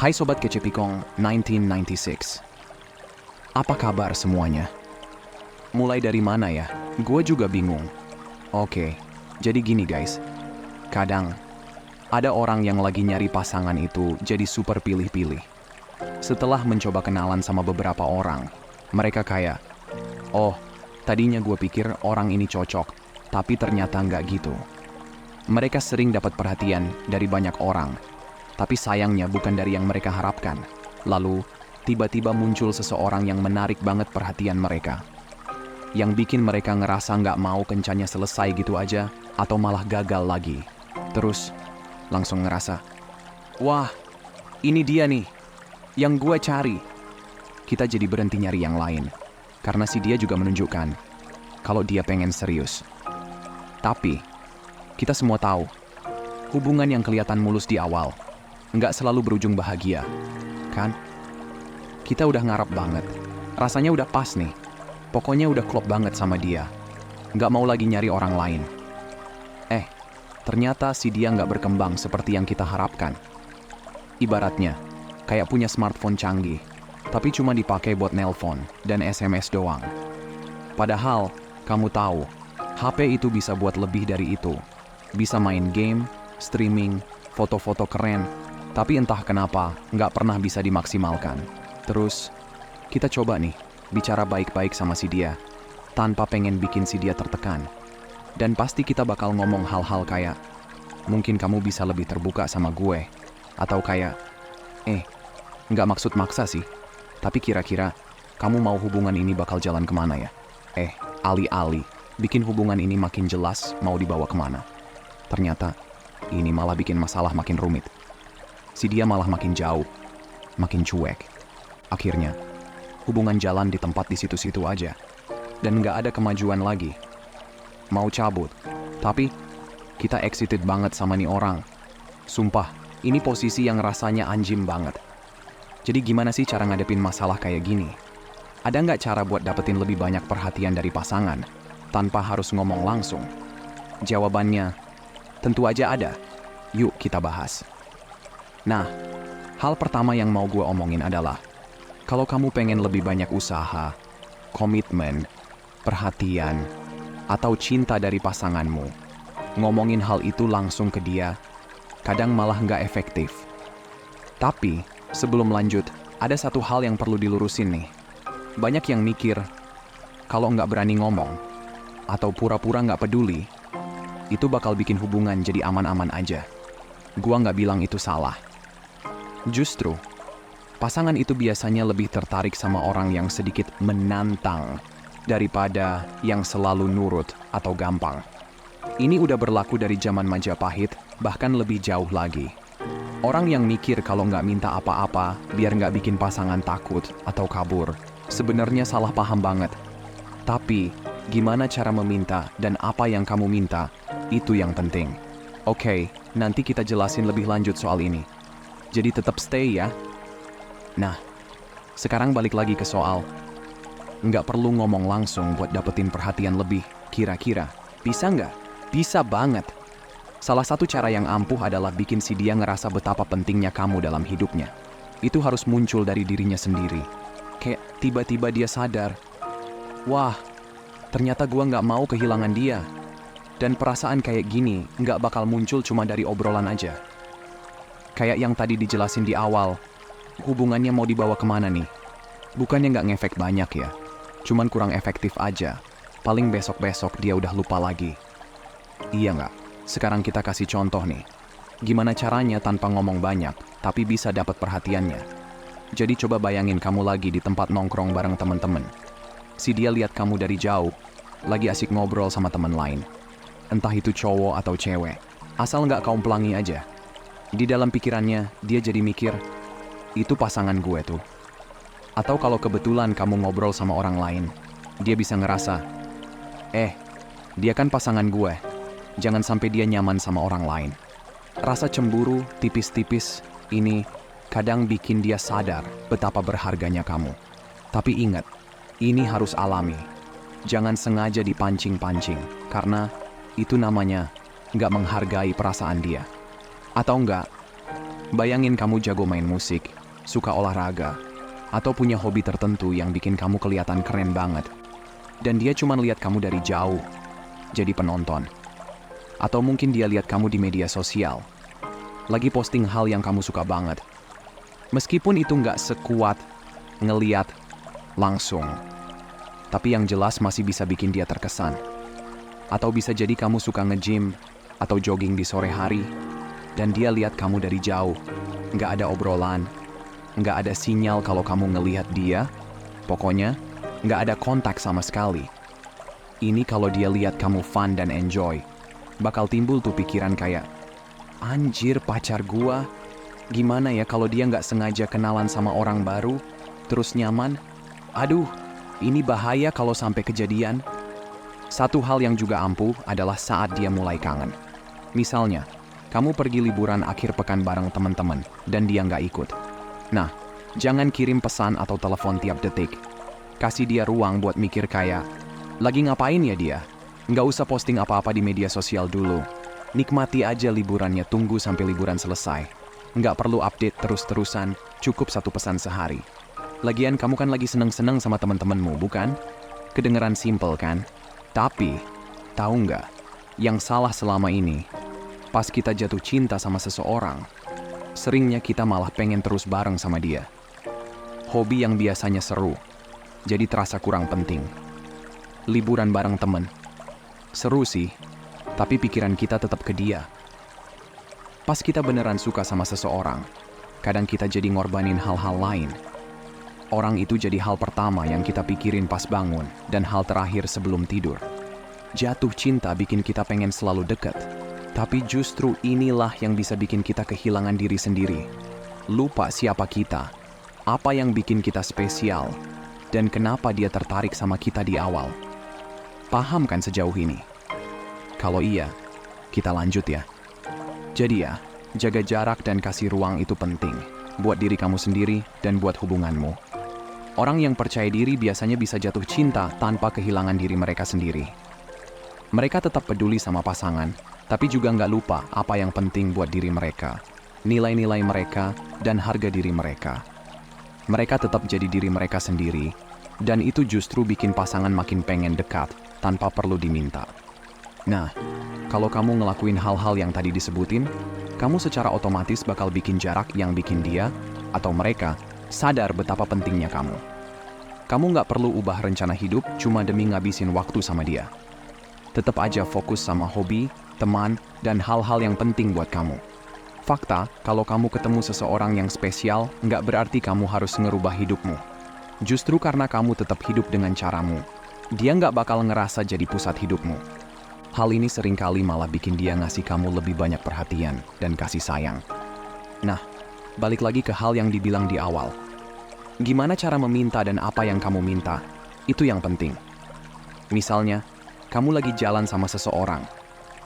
Hai Sobat Kecepikong 1996. Apa kabar semuanya? Mulai dari mana ya? Gue juga bingung. Oke, jadi gini guys. Kadang, ada orang yang lagi nyari pasangan itu jadi super pilih-pilih. Setelah mencoba kenalan sama beberapa orang, mereka kayak, oh, tadinya gue pikir orang ini cocok, tapi ternyata nggak gitu. Mereka sering dapat perhatian dari banyak orang, tapi sayangnya bukan dari yang mereka harapkan. Lalu, tiba-tiba muncul seseorang yang menarik banget perhatian mereka. Yang bikin mereka ngerasa nggak mau kencannya selesai gitu aja, atau malah gagal lagi. Terus, langsung ngerasa, wah, ini dia nih, yang gue cari. Kita jadi berhenti nyari yang lain, karena si dia juga menunjukkan kalau dia pengen serius. Tapi, kita semua tahu, hubungan yang kelihatan mulus di awal, nggak selalu berujung bahagia, kan? Kita udah ngarep banget, rasanya udah pas nih, pokoknya udah klop banget sama dia, nggak mau lagi nyari orang lain. Ternyata si dia nggak berkembang seperti yang kita harapkan. Ibaratnya, kayak punya smartphone canggih, tapi cuma dipakai buat nelpon dan SMS doang. Padahal, kamu tahu, HP itu bisa buat lebih dari itu. Bisa main game, streaming, foto-foto keren, tapi entah kenapa nggak pernah bisa dimaksimalkan. Terus, kita coba nih, bicara baik-baik sama si dia, tanpa pengen bikin si dia tertekan. Dan pasti kita bakal ngomong hal-hal kayak, mungkin kamu bisa lebih terbuka sama gue. Atau kayak, nggak maksud maksa sih, tapi kira-kira kamu mau hubungan ini bakal jalan kemana ya? Alih-alih, bikin hubungan ini makin jelas mau dibawa kemana. Ternyata, ini malah bikin masalah makin rumit. Si dia malah makin jauh, makin cuek. Akhirnya, hubungan jalan di tempat di situ-situ aja. Dan nggak ada kemajuan lagi. Mau cabut, tapi kita excited banget sama nih orang. Sumpah, ini posisi yang rasanya anjim banget. Jadi gimana sih cara ngadepin masalah kayak gini? Ada nggak cara buat dapetin lebih banyak perhatian dari pasangan, tanpa harus ngomong langsung? Jawabannya, tentu aja ada. Yuk kita bahas. Nah, hal pertama yang mau gue omongin adalah, kalau kamu pengen lebih banyak usaha, komitmen, perhatian, atau cinta dari pasanganmu, ngomongin hal itu langsung ke dia, kadang malah nggak efektif. Tapi, sebelum lanjut, ada satu hal yang perlu dilurusin nih. Banyak yang mikir, kalau nggak berani ngomong, atau pura-pura nggak peduli, itu bakal bikin hubungan jadi aman-aman aja. Gua nggak bilang itu salah. Justru, pasangan itu biasanya lebih tertarik sama orang yang sedikit menantang daripada yang selalu nurut atau gampang. Ini udah berlaku dari zaman Majapahit, bahkan lebih jauh lagi. Orang yang mikir kalau nggak minta apa-apa biar nggak bikin pasangan takut atau kabur, sebenarnya salah paham banget. Tapi, gimana cara meminta dan apa yang kamu minta, itu yang penting. Oke, nanti kita jelasin lebih lanjut soal ini. Jadi tetap stay ya. Nah, sekarang balik lagi ke soal. Nggak perlu ngomong langsung buat dapetin perhatian lebih. Kira-kira, bisa nggak? Bisa banget. Salah satu cara yang ampuh adalah bikin si dia ngerasa betapa pentingnya kamu dalam hidupnya. Itu harus muncul dari dirinya sendiri. Kayak tiba-tiba dia sadar, wah, ternyata gua nggak mau kehilangan dia. Dan perasaan kayak gini nggak bakal muncul cuma dari obrolan aja. Kayak yang tadi dijelasin di awal, hubungannya mau dibawa kemana nih? Bukannya nggak ngefek banyak ya, cuman kurang efektif aja. Paling besok-besok dia udah lupa lagi. Iya nggak? Sekarang kita kasih contoh nih. Gimana caranya tanpa ngomong banyak, tapi bisa dapat perhatiannya. Jadi coba bayangin kamu lagi di tempat nongkrong bareng teman-teman. Si dia lihat kamu dari jauh, lagi asik ngobrol sama teman lain. Entah itu cowok atau cewek, asal nggak kaum pelangi aja. Di dalam pikirannya, dia jadi mikir, itu pasangan gue tuh. Atau kalau kebetulan kamu ngobrol sama orang lain, dia bisa ngerasa, dia kan pasangan gue, jangan sampai dia nyaman sama orang lain. Rasa cemburu tipis-tipis ini kadang bikin dia sadar betapa berharganya kamu. Tapi ingat, ini harus alami. Jangan sengaja dipancing-pancing, karena itu namanya nggak menghargai perasaan dia. Atau enggak, Bayangin kamu jago main musik, suka olahraga, atau punya hobi tertentu yang bikin kamu kelihatan keren banget. Dan dia cuma lihat kamu dari jauh, jadi penonton. Atau mungkin dia lihat kamu di media sosial, lagi posting hal yang kamu suka banget. Meskipun itu nggak sekuat ngeliat langsung, tapi yang jelas masih bisa bikin dia terkesan. Atau bisa jadi kamu suka nge-gym atau jogging di sore hari, dan dia lihat kamu dari jauh, nggak ada obrolan, nggak ada sinyal kalau kamu ngelihat dia, pokoknya nggak ada kontak sama sekali. Ini kalau dia lihat kamu fun dan enjoy, bakal timbul tuh pikiran kayak, anjir pacar gua, gimana ya kalau dia nggak sengaja kenalan sama orang baru, terus nyaman? Aduh, ini bahaya kalau sampai kejadian. Satu hal yang juga ampuh adalah saat dia mulai kangen. Misalnya, kamu pergi liburan akhir pekan bareng teman-teman dan dia nggak ikut. Nah, jangan kirim pesan atau telepon tiap detik. Kasih dia ruang buat mikir kayak, lagi ngapain ya dia? Nggak usah posting apa-apa di media sosial dulu. Nikmati aja liburannya, tunggu sampai liburan selesai. Nggak perlu update terus-terusan, cukup satu pesan sehari. Lagian kamu kan lagi seneng-seneng sama teman-temanmu, bukan? Kedengeran simple kan? Tapi, tahu nggak? Yang salah selama ini, pas kita jatuh cinta sama seseorang, seringnya kita malah pengen terus bareng sama dia. Hobi yang biasanya seru, jadi terasa kurang penting. Liburan bareng temen, seru sih, tapi pikiran kita tetap ke dia. Pas kita beneran suka sama seseorang, kadang kita jadi ngorbanin hal-hal lain. Orang itu jadi hal pertama yang kita pikirin pas bangun dan hal terakhir sebelum tidur. Jatuh cinta bikin kita pengen selalu dekat, tapi justru inilah yang bisa bikin kita kehilangan diri sendiri. Lupa siapa kita, apa yang bikin kita spesial, dan kenapa dia tertarik sama kita di awal. Paham kan sejauh ini? Kalau iya, kita lanjut ya. Jadi ya, jaga jarak dan kasih ruang itu penting, buat diri kamu sendiri dan buat hubunganmu. Orang yang percaya diri biasanya bisa jatuh cinta tanpa kehilangan diri mereka sendiri. Mereka tetap peduli sama pasangan, tapi juga nggak lupa apa yang penting buat diri mereka, nilai-nilai mereka, dan harga diri mereka. Mereka tetap jadi diri mereka sendiri, dan itu justru bikin pasangan makin pengen dekat tanpa perlu diminta. Nah, kalau kamu ngelakuin hal-hal yang tadi disebutin, kamu secara otomatis bakal bikin jarak yang bikin dia atau mereka sadar betapa pentingnya kamu. Kamu nggak perlu ubah rencana hidup cuma demi ngabisin waktu sama dia. Tetap aja fokus sama hobi, teman, dan hal-hal yang penting buat kamu. Fakta, kalau kamu ketemu seseorang yang spesial, nggak berarti kamu harus ngerubah hidupmu. Justru karena kamu tetap hidup dengan caramu, dia nggak bakal ngerasa jadi pusat hidupmu. Hal ini seringkali malah bikin dia ngasih kamu lebih banyak perhatian dan kasih sayang. Nah, balik lagi ke hal yang dibilang di awal. Gimana cara meminta dan apa yang kamu minta, itu yang penting. Misalnya, kamu lagi jalan sama seseorang,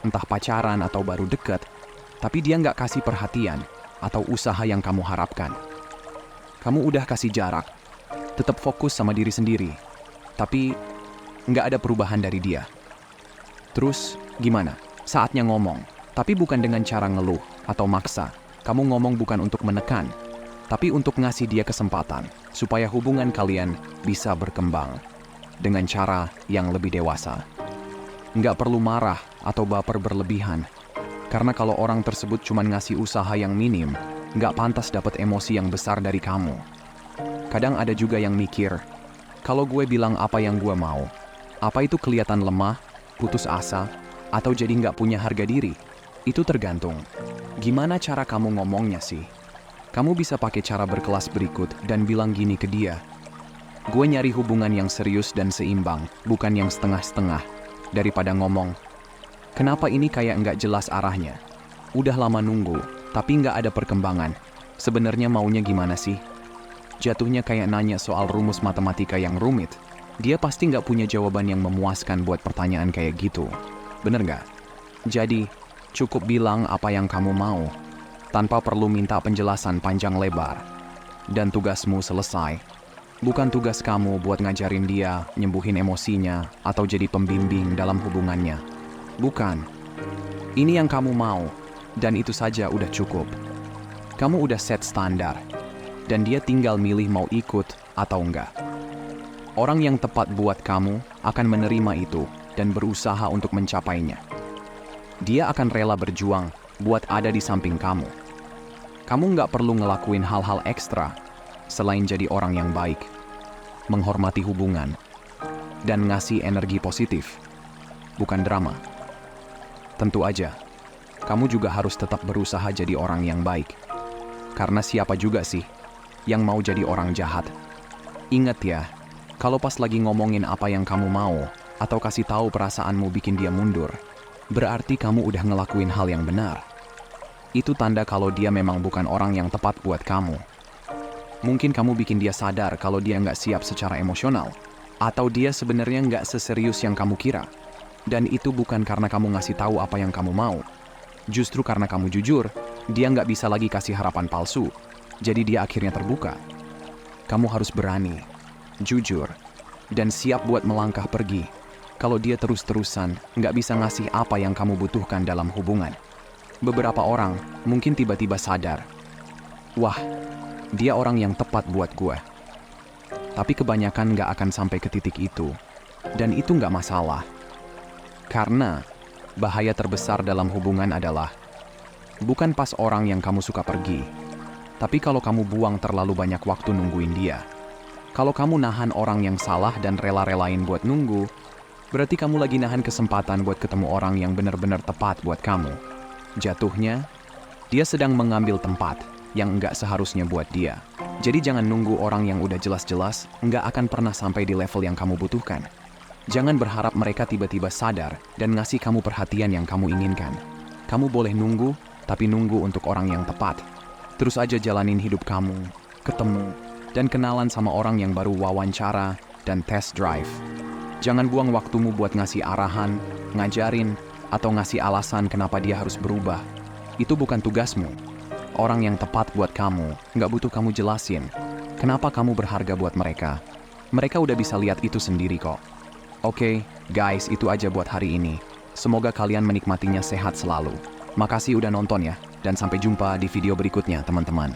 entah pacaran atau baru deket, tapi dia nggak kasih perhatian atau usaha yang kamu harapkan. Kamu udah kasih jarak, tetap fokus sama diri sendiri, tapi nggak ada perubahan dari dia. Terus, gimana? Saatnya ngomong, tapi bukan dengan cara ngeluh atau maksa. Kamu ngomong bukan untuk menekan, tapi untuk ngasih dia kesempatan, supaya hubungan kalian bisa berkembang dengan cara yang lebih dewasa. Nggak perlu marah atau baper berlebihan, karena kalau orang tersebut cuma ngasih usaha yang minim, nggak pantas dapat emosi yang besar dari kamu. Kadang ada juga yang mikir, kalau gue bilang apa yang gue mau, apa itu kelihatan lemah, putus asa, atau jadi nggak punya harga diri? Itu tergantung. Gimana cara kamu ngomongnya sih? Kamu bisa pakai cara berkelas berikut dan bilang gini ke dia. Gue nyari hubungan yang serius dan seimbang, bukan yang setengah-setengah. Daripada ngomong, kenapa ini kayak nggak jelas arahnya? Udah lama nunggu, tapi nggak ada perkembangan. Sebenarnya maunya gimana sih? Jatuhnya kayak nanya soal rumus matematika yang rumit. Dia pasti nggak punya jawaban yang memuaskan buat pertanyaan kayak gitu. Bener nggak? Jadi, cukup bilang apa yang kamu mau, tanpa perlu minta penjelasan panjang lebar. Dan tugasmu selesai. Bukan tugas kamu buat ngajarin dia, nyembuhin emosinya, atau jadi pembimbing dalam hubungannya. Bukan. Ini yang kamu mau, dan itu saja udah cukup. Kamu udah set standar, dan dia tinggal milih mau ikut atau enggak. Orang yang tepat buat kamu akan menerima itu dan berusaha untuk mencapainya. Dia akan rela berjuang buat ada di samping kamu. Kamu nggak perlu ngelakuin hal-hal ekstra selain jadi orang yang baik, menghormati hubungan, dan ngasih energi positif, bukan drama. Tentu aja, kamu juga harus tetap berusaha jadi orang yang baik. Karena siapa juga sih yang mau jadi orang jahat? Ingat ya, kalau pas lagi ngomongin apa yang kamu mau atau kasih tahu perasaanmu bikin dia mundur, berarti kamu udah ngelakuin hal yang benar. Itu tanda kalau dia memang bukan orang yang tepat buat kamu. Mungkin kamu bikin dia sadar kalau dia nggak siap secara emosional, atau dia sebenarnya nggak seserius yang kamu kira. Dan itu bukan karena kamu ngasih tahu apa yang kamu mau. Justru karena kamu jujur, dia nggak bisa lagi kasih harapan palsu. Jadi dia akhirnya terbuka. Kamu harus berani, jujur, dan siap buat melangkah pergi. Kalau dia terus-terusan nggak bisa ngasih apa yang kamu butuhkan dalam hubungan. Beberapa orang mungkin tiba-tiba sadar, wah, dia orang yang tepat buat gue. Tapi kebanyakan nggak akan sampai ke titik itu. Dan itu nggak masalah. Karena bahaya terbesar dalam hubungan adalah bukan pas orang yang kamu suka pergi, tapi kalau kamu buang terlalu banyak waktu nungguin dia. Kalau kamu nahan orang yang salah dan rela-relain buat nunggu, berarti kamu lagi nahan kesempatan buat ketemu orang yang benar-benar tepat buat kamu. Jatuhnya, dia sedang mengambil tempat yang nggak seharusnya buat dia. Jadi jangan nunggu orang yang udah jelas-jelas nggak akan pernah sampai di level yang kamu butuhkan. Jangan berharap mereka tiba-tiba sadar dan ngasih kamu perhatian yang kamu inginkan. Kamu boleh nunggu, tapi nunggu untuk orang yang tepat. Terus aja jalanin hidup kamu, ketemu, dan kenalan sama orang yang baru wawancara dan test drive. Jangan buang waktumu buat ngasih arahan, ngajarin, atau ngasih alasan kenapa dia harus berubah. Itu bukan tugasmu. Orang yang tepat buat kamu nggak butuh kamu jelasin kenapa kamu berharga buat mereka. Mereka udah bisa lihat itu sendiri kok. Oke, guys, itu aja buat hari ini. Semoga kalian menikmatinya sehat selalu. Makasih udah nonton ya, dan sampai jumpa di video berikutnya, teman-teman.